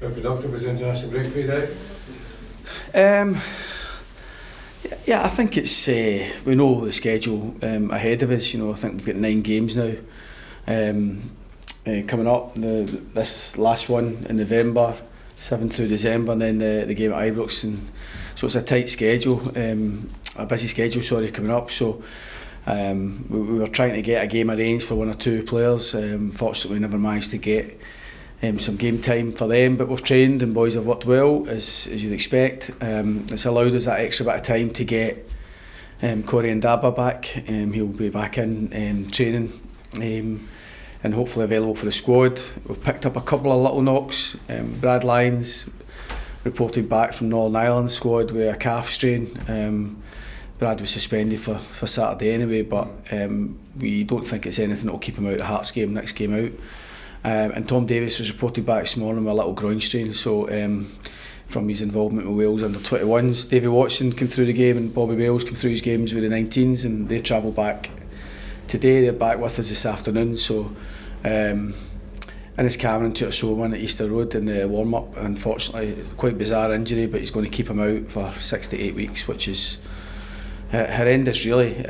How productive was the international break for you, Derek? Yeah, I think it's we know the schedule ahead of us. I think we've got 9 games now coming up. This last one in November, 7 through December, and then the game at Ibrox, and so it's a tight schedule, a busy schedule. Coming up. So we were trying to get a game arranged for 1 or 2 players. Fortunately, we never managed to get some game time for them, but we've trained and boys have worked well as you'd expect. It's allowed us that extra bit of time to get Corey and Daba back. He'll be back in training and hopefully available for the squad. We've picked up a couple of little knocks. Brad Lyons reported back from Northern Ireland squad with a calf strain. Brad was suspended for Saturday anyway, but we don't think it's anything that will keep him out of the Hearts game, next game out. And Tom Davis was reported back this morning with a little groin strain, so from his involvement with Wales under 21s. Davy Watson came through the game and Bobby Wales came through his games with the 19s, and they travel back today. They're back with us this afternoon. So and it's Cameron took a sore one at Easter Road in the warm-up. Unfortunately, quite bizarre injury, but he's going to keep him out for 6 to 8 weeks, which is horrendous really.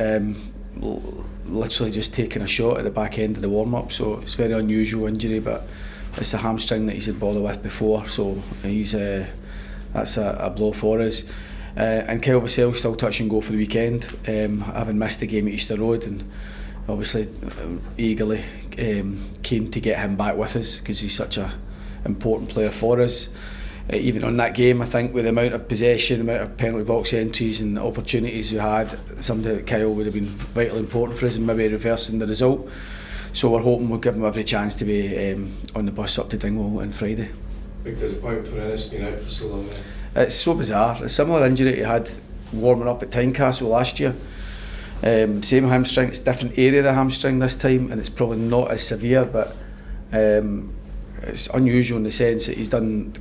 Literally just taking a shot at the back end of the warm-up, so it's a very unusual injury, but it's a hamstring that he's had bother with before, so he's that's a blow for us. And Kyle Vassell's still touch and go for the weekend, having missed the game at Easter Road, and obviously eagerly keen to get him back with us because he's such a important player for us. Even on that game, I think with the amount of possession, the amount of penalty box entries and opportunities we had, somebody like Kyle would have been vitally important for us and maybe reversing the result. So we're hoping we'll give him every chance to be on the bus up to Dingwall on Friday. Big disappointment for Ennis being out for so long now. It's so bizarre. A similar injury he had warming up at Tynecastle last year. Same hamstring, it's a different area of the hamstring this time, and it's probably not as severe, but it's unusual in the sense that he's done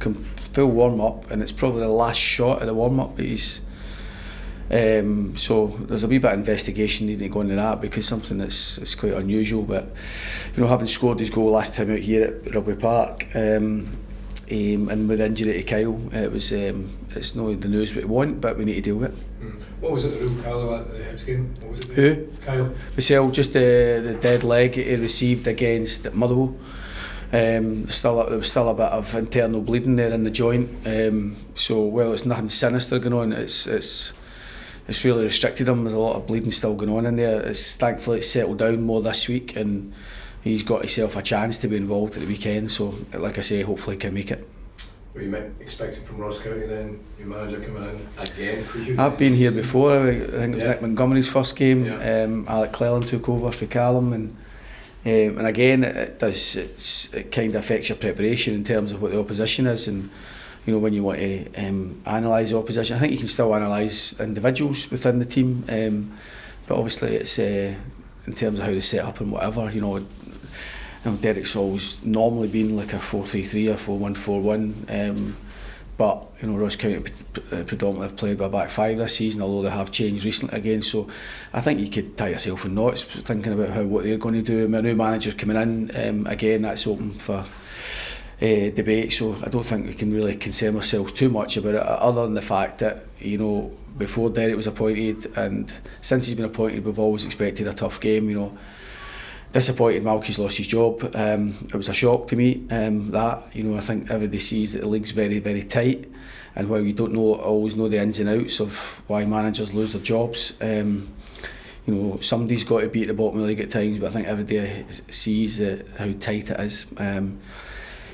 full warm-up and it's probably the last shot of the warm-up that he's so there's a wee bit of investigation needing to go into that, because something that's quite unusual. But having scored his goal last time out here at Rugby Park, and with injury to Kyle, it's not the news we want, but we need to deal with it. What was it, the real Kyle at the Hibs game? What was it? Who? Kyle. Vassell, just the dead leg he received against Motherwell. There was still a bit of internal bleeding there in the joint. So while it's nothing sinister going on, it's really restricted him. There's a lot of bleeding still going on in there. Thankfully it's settled down more this week, and he's got himself a chance to be involved at the weekend. So like I say, hopefully he can make it. Were you expecting from Ross County then, your manager coming in again for you? I've been here before. I think it was Nick Montgomery's first game. Yeah. Alec Cleland took over for Callum, and again it kind of affects your preparation in terms of what the opposition is, and when you want to analyse the opposition. I think you can still analyse individuals within the team, but obviously it's in terms of how they set up and whatever. Derek's always normally been like a 4-3-3 or 4-1-4-1, but Ross County predominantly have played by a back 5 this season, although they have changed recently again. So I think you could tie yourself in knots thinking about what they're going to do. My new manager coming in, again, that's open for debate, so I don't think we can really concern ourselves too much about it, other than the fact that before Derek was appointed and since he's been appointed, we've always expected a tough game. Disappointed Malky's lost his job. It was a shock to me that I think everybody sees that the league's very, very tight, and while you don't always know the ins and outs of why managers lose their jobs, somebody's got to be at the bottom of the league at times, but I think everybody sees how tight it is.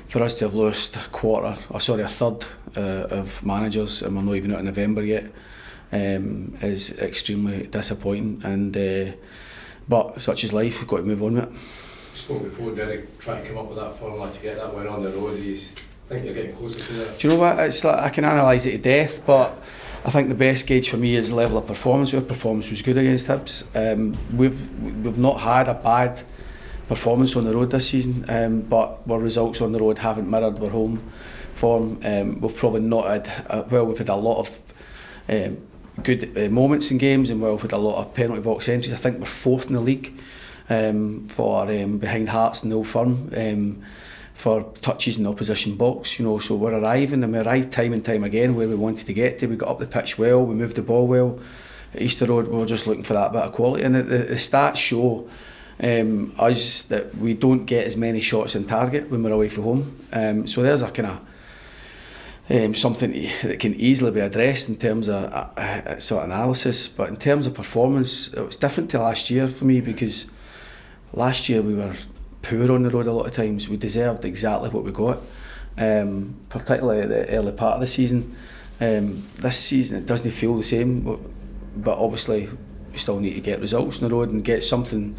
For us to have lost a third of managers, and we're not even out in November yet, is extremely disappointing. And but such is life, we've got to move on with it. You spoke before, Derek, trying to come up with that formula to get that win on the road. Do you think you're getting closer to that? Do you know what? It's like I can analyse it to death, but I think the best gauge for me is the level of performance. Our performance was good against Hibs. We've not had a bad performance on the road this season, but our results on the road haven't mirrored our home form. We've probably not had we've had a lot of good moments in games, and we've had a lot of penalty box entries. I think we're 4th in the league for behind Hearts and Old Firm. for touches in the opposition box, you know, so we're arriving, and we arrived time and time again where we wanted to get to. We got up the pitch well, we moved the ball well. At Easter Road, we were just looking for that bit of quality, and the stats show us that we don't get as many shots on target when we're away from home. So there's a kind of something that can easily be addressed in terms of sort of analysis. But in terms of performance, it was different to last year for me, because last year we were poor on the road a lot of times. We deserved exactly what we got, particularly at the early part of the season. This season it doesn't feel the same, but obviously we still need to get results on the road and get something.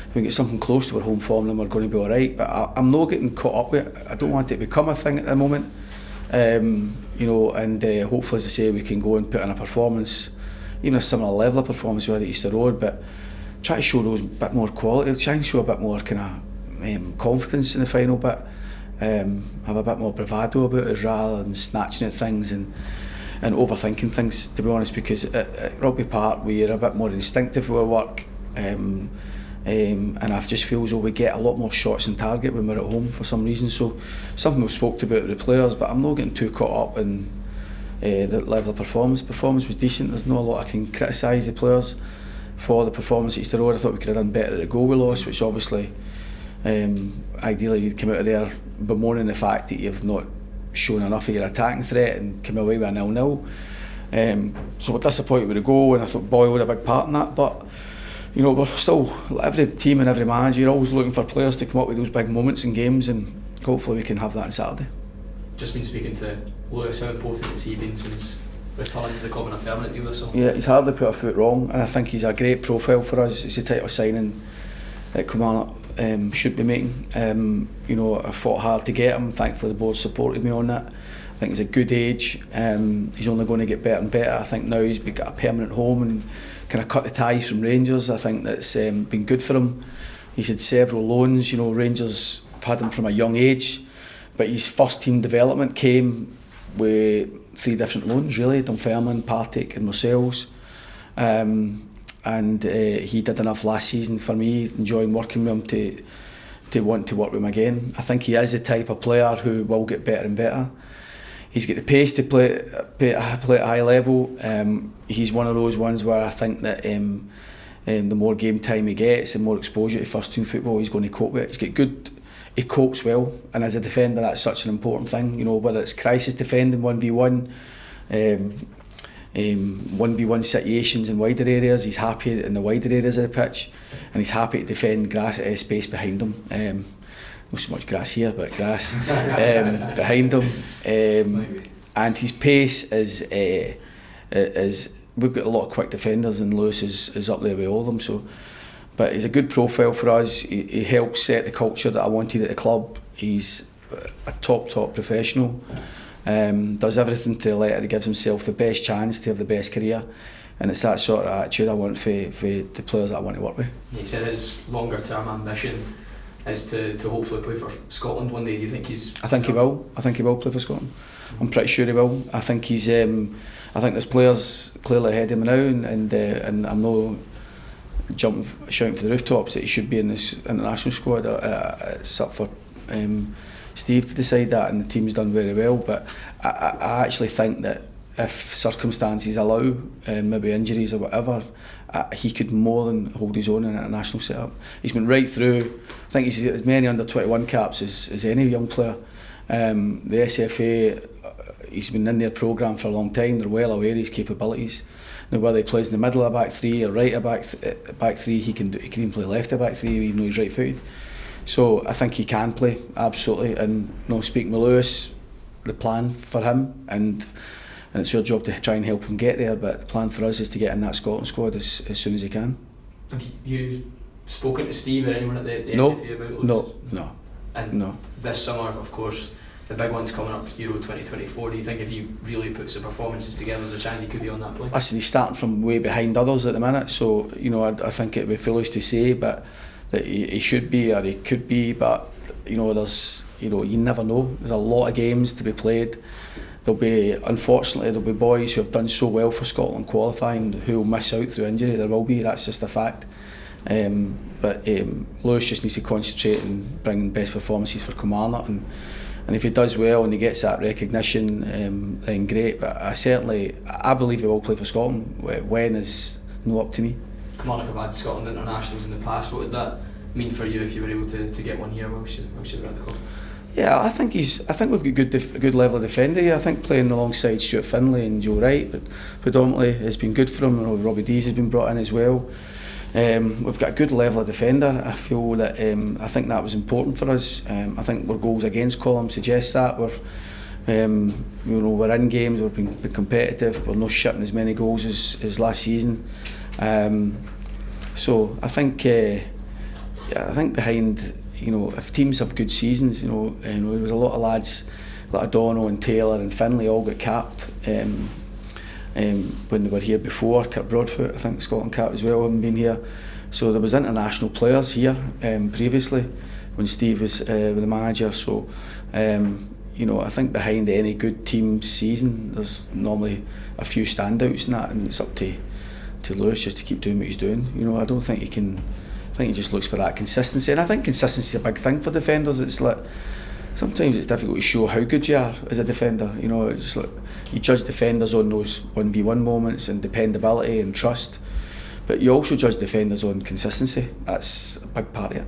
If we get something close to our home form, then we're going to be alright. But I'm not getting caught up with it. I don't want it to become a thing at the moment. You know, and hopefully, as I say, we can go and put in a performance, even a similar level of performance we had at Easter Road, but try to show those bit more quality, try and show a bit more kind of confidence in the final bit, have a bit more bravado about us rather than snatching at things and overthinking things, to be honest, because at Rugby Park we're a bit more instinctive with our work, and I just feel as though we get a lot more shots on target when we're at home for some reason. So something we've spoke about with the players, but I'm not getting too caught up in the level of performance. Performance was decent, there's not a lot I can criticise the players for the performance at Easter Road. I thought we could have done better at the goal we lost, which obviously ideally you'd come out of there bemoaning the fact that you've not shown enough of your attacking threat and come away with a 0-0. So we're disappointed with the goal, and I thought Boyle had a big part in that, but you know, we're still, every team and every manager, you're always looking for players to come up with those big moments in games, and hopefully we can have that on Saturday. Just been speaking to Lewis, how important has he been since returning to the club on a permanent deal or so? Yeah, he's hardly put a foot wrong, and I think he's a great profile for us. It's the type of signing that Kilmarnock should be making. You know, I fought hard to get him. Thankfully the board supported me on that. I think he's a good age. He's only going to get better and better. I think now he's got a permanent home and kind of cut the ties from Rangers. I think that's been good for him. He's had several loans. You know, Rangers have had him from a young age, but his first team development came with 3 different loans really: Dunfermline, Partick and Marseilles. And he did enough last season for me, enjoying working with him, to want to work with him again. I think he is the type of player who will get better and better. He's got the pace to play at a high level. He's one of those ones where I think that the more game time he gets, the more exposure to first team football he's going to cope with. He's got good, he copes well, and as a defender that's such an important thing. You know, whether it's crisis defending 1v1, 1v1 situations in wider areas, he's happy in the wider areas of the pitch, and he's happy to defend space behind him. Not so much grass here, but grass behind him. And his pace is we've got a lot of quick defenders, and Lewis is up there with all of them. So, but he's a good profile for us. He helps set the culture that I wanted at the club. He's a top professional. Does everything to the letter. He gives himself the best chance to have the best career, and it's that sort of attitude I want for the players that I want to work with. He said his longer term ambition is to hopefully play for Scotland one day. Do you think he's? I think he will play for Scotland. I'm pretty sure he will. I think he's. I think there's players clearly ahead of him now, and I'm not shouting for the rooftops that he should be in this international squad. It's up for Steve to decide that, and the team's done very well. But I actually think that if circumstances allow, maybe injuries or whatever, he could more than hold his own in an international setup. He's been right through. I think he's got as many under 21 caps as any young player. The SFA, he's been in their programme for a long time. They're well aware of his capabilities. Now, whether he plays in the middle of back three or right of back three, he can even play left of back three, even though he's right footed. So I think he can play, absolutely. And speaking with Lewis, the plan for him, and it's your job to try and help him get there, but the plan for us is to get in that Scotland squad as soon as he can. Have you spoken to Steve or anyone at the SFA about Lewis? No. And this summer, of course, the big one's coming up, Euro 2024. Do you think if he really puts the performances together, there's a chance he could be on that plane? Listen, he's starting from way behind others at the minute, so I think it would be foolish to say, but that he should be or he could be. But there's you never know. There's a lot of games to be played. Unfortunately, there'll be boys who have done so well for Scotland qualifying who will miss out through injury. There will be. That's just a fact. But Lewis just needs to concentrate and bring best performances for Kilmarnock, and if he does well and he gets that recognition, then great. But I believe he will play for Scotland. When is no up to me. Kilmarnock have had Scotland internationals in the past. What would that mean for you if you were able to get one here whilst you were at the club? Yeah, I think we've got a good level of defender here. I think playing alongside Stuart Finlay and Joe Wright, but predominantly has been good for him. Robbie Dees has been brought in as well. We've got a good level of defender. I feel that I think that was important for us. I think our goals against column suggest that we're we're in games, we've been competitive. We're not shooting as many goals as last season. So I think behind, if teams have good seasons, there was a lot of lads like O'Donnell and Taylor and Finlay all got capped when they were here before. Kurt Broadfoot, I think, Scotland cap as well, haven't been here. So there was international players here previously when Steve was the manager. So I think behind any good team's season, there's normally a few standouts in that, and it's up to Lewis just to keep doing what he's doing. I don't think he can. I think he just looks for that consistency, and I think consistency is a big thing for defenders. It's like sometimes it's difficult to show how good you are as a defender. It's like you judge defenders on those 1v1 moments and dependability and trust, but you also judge defenders on consistency. That's a big part of it.